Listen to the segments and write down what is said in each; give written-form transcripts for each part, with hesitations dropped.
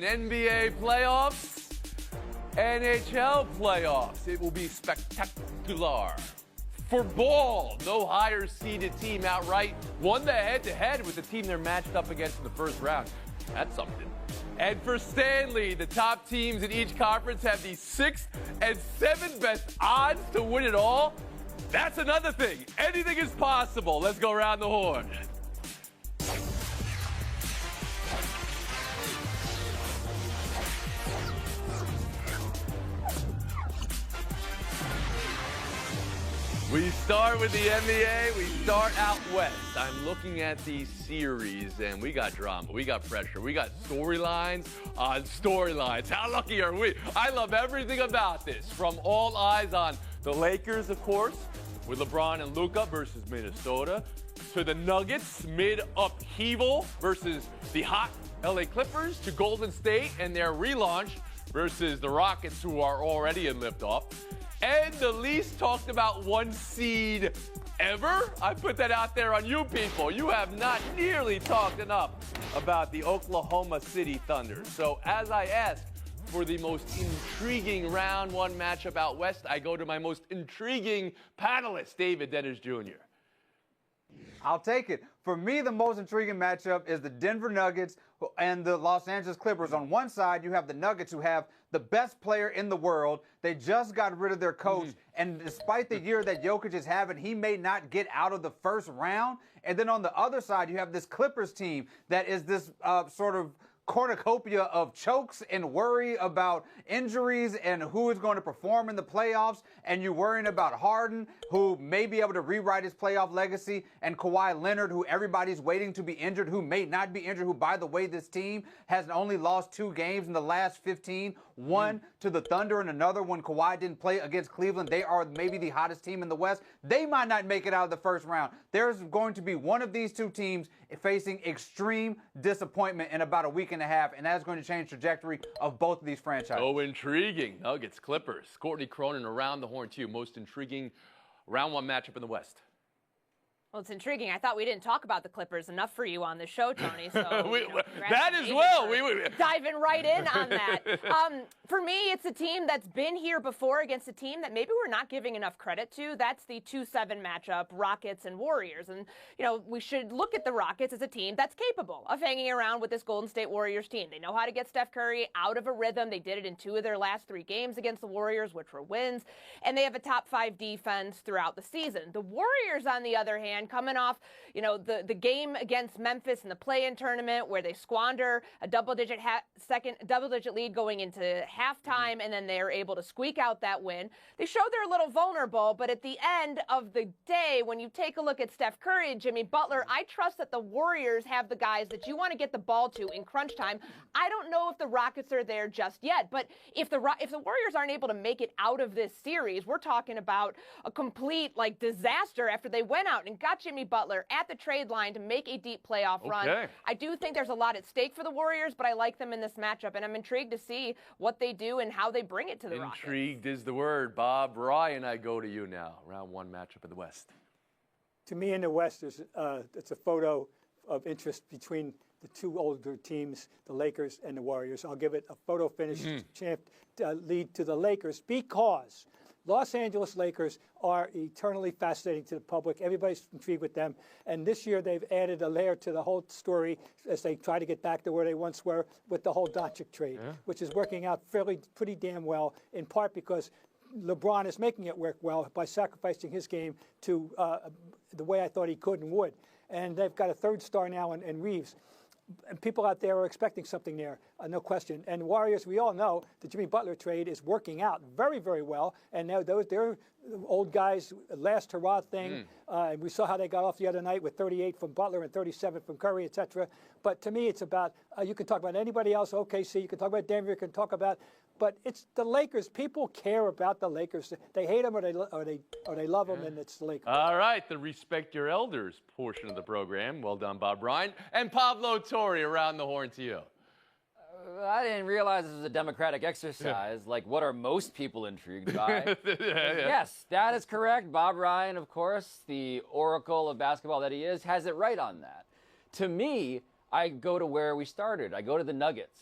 NBA playoffs, NHL playoffs. It will be spectacular. For ball, no higher seeded team outright won the head-to-head with the team they're matched up against in the first round. That's something. And for Stanley, the top teams in each conference have the 6th and 7th best odds to win it all. That's another thing. Anything is possible. Let's go around the horn. We start with the NBA. We start out west. I'm looking at these series, and we got drama. We got pressure. We got storylines on storylines. How lucky are we? I love everything about this. From all eyes on the Lakers, of course, with LeBron and Luka versus Minnesota, to the Nuggets, mid-upheaval versus the hot LA Clippers, to Golden State and their relaunch versus the Rockets, who are already in liftoff. And the least talked about one seed ever? I put that out there on you people. You have not nearly talked enough about the Oklahoma City Thunder. So as I asked for the most intriguing round one matchup out west, I go to my most intriguing panelist, David Dennis Jr. I'll take it. For me, the most intriguing matchup is the Denver Nuggets and the Los Angeles Clippers. On one side, you have the Nuggets, who have the best player in the world. They just got rid of their coach, and despite the year that Jokic is having, he may not get out of the first round. And then on the other side, you have this Clippers team that is this sort of cornucopia of chokes and worry about injuries and who is going to perform in the playoffs, and you're worrying about Harden, who may be able to rewrite his playoff legacy, and Kawhi Leonard, who everybody's waiting to be injured, who may not be injured, who, by the way, this team has only lost 2 games in the last 15, one to the Thunder and another when Kawhi didn't play against Cleveland. They are maybe the hottest team in the West. They might not make it out of the first round. There's going to be one of these two teams facing extreme disappointment in about a week and a half, and that's going to change the trajectory of both of these franchises. Oh, intriguing. Nuggets, Clippers. Courtney Cronin around the horn to you. Most intriguing round one matchup in the West. Well, it's intriguing. I thought we didn't talk about the Clippers enough for you on the show, Tony. So that as well. Diving right in on that. For me, it's a team that's been here before against a team that maybe we're not giving enough credit to. That's the 2-7 matchup, Rockets and Warriors. And, we should look at the Rockets as a team that's capable of hanging around with this Golden State Warriors team. They know how to get Steph Curry out of a rhythm. They did it in 2 of their last 3 games against the Warriors, which were wins. And they have a top 5 defense throughout the season. The Warriors, on the other hand, coming off, the game against Memphis in the play-in tournament where they squander a double-digit lead going into halftime, and then they're able to squeak out that win. They show they're a little vulnerable, but at the end of the day, when you take a look at Steph Curry and Jimmy Butler, I trust that the Warriors have the guys that you want to get the ball to in crunch time. I don't know if the Rockets are there just yet, but if the Warriors aren't able to make it out of this series, we're talking about a complete disaster after they went out and got Jimmy Butler at the trade line to make a deep playoff run. I do think there's a lot at stake for the Warriors, but I like them in this matchup, and I'm intrigued to see what they do and how they bring it to the Rockets. Intrigued is the word, Bob. Ryan, I go to you now. Round one matchup in the West. To me, in the West, it's a photo of interest between the 2 older teams, the Lakers and the Warriors. I'll give it a photo finish lead to the Lakers because Los Angeles Lakers are eternally fascinating to the public. Everybody's intrigued with them. And this year they've added a layer to the whole story as they try to get back to where they once were with the whole Doncic trade, which is working out pretty damn well, in part because LeBron is making it work well by sacrificing his game to the way I thought he could and would. And they've got a 3rd star now in Reeves. And people out there are expecting something there, no question. And Warriors, we all know the Jimmy Butler trade is working out very, very well. And now they're old guys, last hurrah thing. And we saw how they got off the other night with 38 from Butler and 37 from Curry, et cetera. But to me, it's about, you can talk about anybody else, OKC, you can talk about Denver, you can talk about, but it's the Lakers. People care about the Lakers. They hate them or they love them, and it's the Lakers. All right, the Respect Your Elders portion of the program. Well done, Bob Bryant. And Pablo Torre around the horn to you. I didn't realize this was a democratic exercise. What are most people intrigued by? Yes, that is correct. Bob Ryan, of course, the oracle of basketball that he is, has it right on that. To me, I go to where we started. I go to the Nuggets.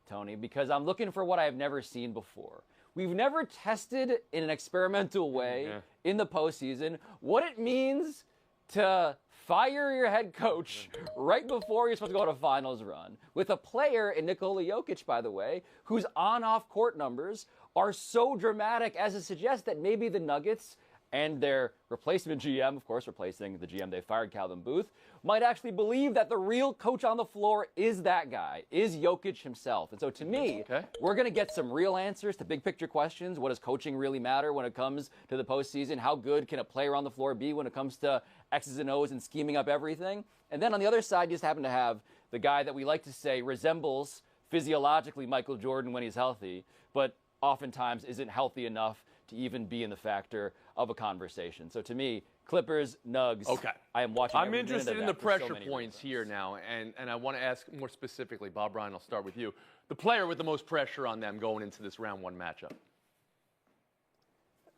Tony, because I'm looking for what I've never seen before. We've never tested in an experimental way in the postseason what it means to fire your head coach right before you're supposed to go on a finals run with a player in Nikola Jokic, by the way, whose on-off court numbers are so dramatic as to suggest that maybe the Nuggets and their replacement GM, of course, replacing the GM they fired, Calvin Booth, might actually believe that the real coach on the floor is that guy, is Jokic himself. And so to me, we're going to get some real answers to big picture questions. What does coaching really matter when it comes to the postseason? How good can a player on the floor be when it comes to X's and O's and scheming up everything? And then on the other side, you just happen to have the guy that we like to say resembles physiologically Michael Jordan when he's healthy, but oftentimes isn't healthy enough to even be in the factor of a conversation. So to me, Clippers, Nugs. Okay. I am watching. I'm interested in the pressure points here now, and I want to ask more specifically, Bob Ryan, I'll start with you. The player with the most pressure on them going into this round one matchup.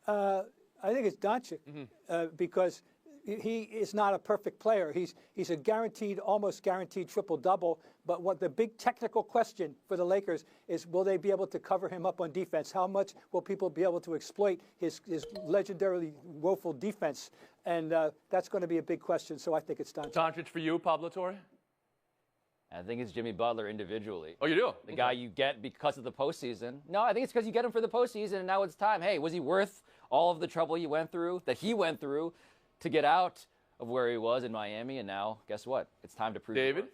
I think it's Doncic because he is not a perfect player. He's a guaranteed, almost guaranteed triple-double. But what the big technical question for the Lakers is, will they be able to cover him up on defense? How much will people be able to exploit his legendarily woeful defense? And that's going to be a big question. So I think it's Doncic. Doncic for you, Pablo Torre? I think it's Jimmy Butler individually. Oh, you do? The guy you get because of the postseason. No, I think it's because you get him for the postseason, and now it's time. Hey, was he worth all of the trouble he went through to get out of where he was in Miami? And now, guess what? It's time to prove David? it.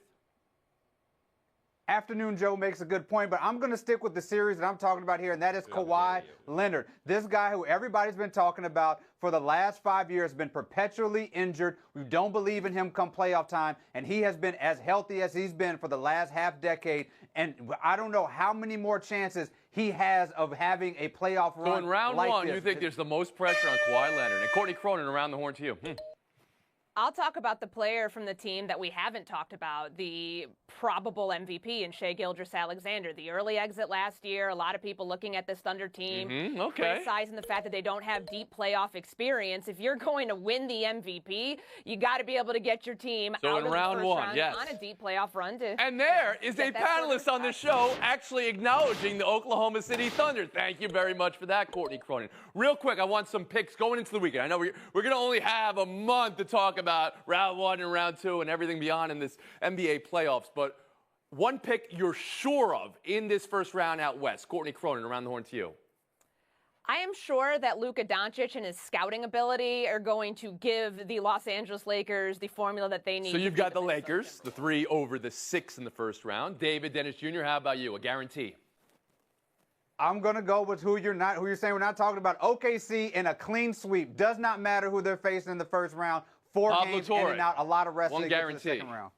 Afternoon Joe makes a good point, but I'm going to stick with the series that I'm talking about here, and that is Kawhi Leonard. This guy who everybody's been talking about for the last 5 years, been perpetually injured. We don't believe in him come playoff time, and he has been as healthy as he's been for the last half decade, and I don't know how many more chances he has of having a playoff run. So in round like one, this. you think there's the most pressure on Kawhi Leonard. And Courtney Cronin, around the horn to you. I'll talk about the player from the team that we haven't talked about, the probable MVP in Shai Gilgeous-Alexander. The early exit last year, a lot of people looking at this Thunder team, criticizing the fact that they don't have deep playoff experience. If you're going to win the MVP, you got to be able to get your team out of the round first one, round on a deep playoff run. And there is a panelist on the show actually acknowledging the Oklahoma City Thunder. Thank you very much for that, Courtney Cronin. Real quick, I want some picks going into the weekend. I know we're going to only have a month to talk about round one and round two and everything beyond in this NBA playoffs, but one pick you're sure of in this first round out west. Courtney Cronin, around the horn to you. I am sure that Luka Doncic and his scouting ability are going to give the Los Angeles Lakers the formula that they need. So you've got the Lakers, the 3 over the 6 in the first round. David Dennis Jr., how about you? A guarantee? I'm going to go with who you're saying we're not talking about. OKC in a clean sweep. Does not matter who they're facing in the first round. 4 games in and out, a lot of rest in the second round.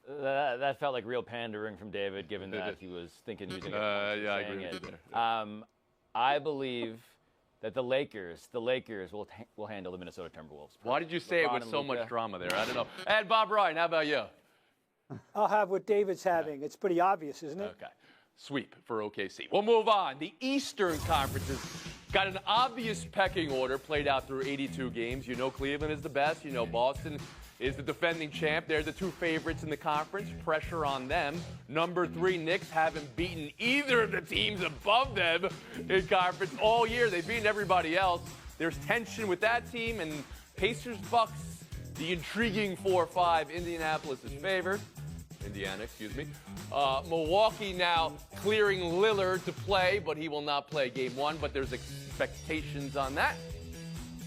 That felt like real pandering from David, given that he was thinking using it. I agree with you there. I believe that the Lakers will handle the Minnesota Timberwolves. Why did you say it with so much drama there? I don't know. And Bob Ryan, how about you? I'll have what David's having. It's pretty obvious, isn't it? Okay. Sweep for OKC. We'll move on. The Eastern Conference has got an obvious pecking order played out through 82 games. You know Cleveland is the best. You know Boston is the defending champ. They're the 2 favorites in the conference. Pressure on them. Number 3, Knicks haven't beaten either of the teams above them in conference all year. They've beaten everybody else. There's tension with that team. And Pacers, Bucks, the intriguing 4-5. Indianapolis is favored. Indiana, excuse me. Milwaukee now clearing Lillard to play, but he will not play game 1. But there's expectations on that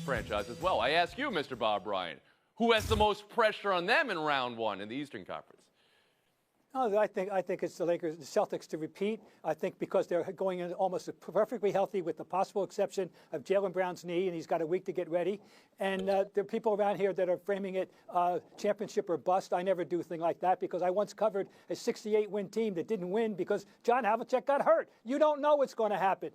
franchise as well. I ask you, Mr. Bob Ryan, who has the most pressure on them in round 1 in the Eastern Conference? No, I think it's the Lakers, the Celtics to repeat. I think because they're going in almost perfectly healthy with the possible exception of Jaylen Brown's knee, and he's got a week to get ready. And there are people around here that are framing it championship or bust. I never do a thing like that because I once covered a 68-win team that didn't win because John Havlicek got hurt. You don't know what's going to happen.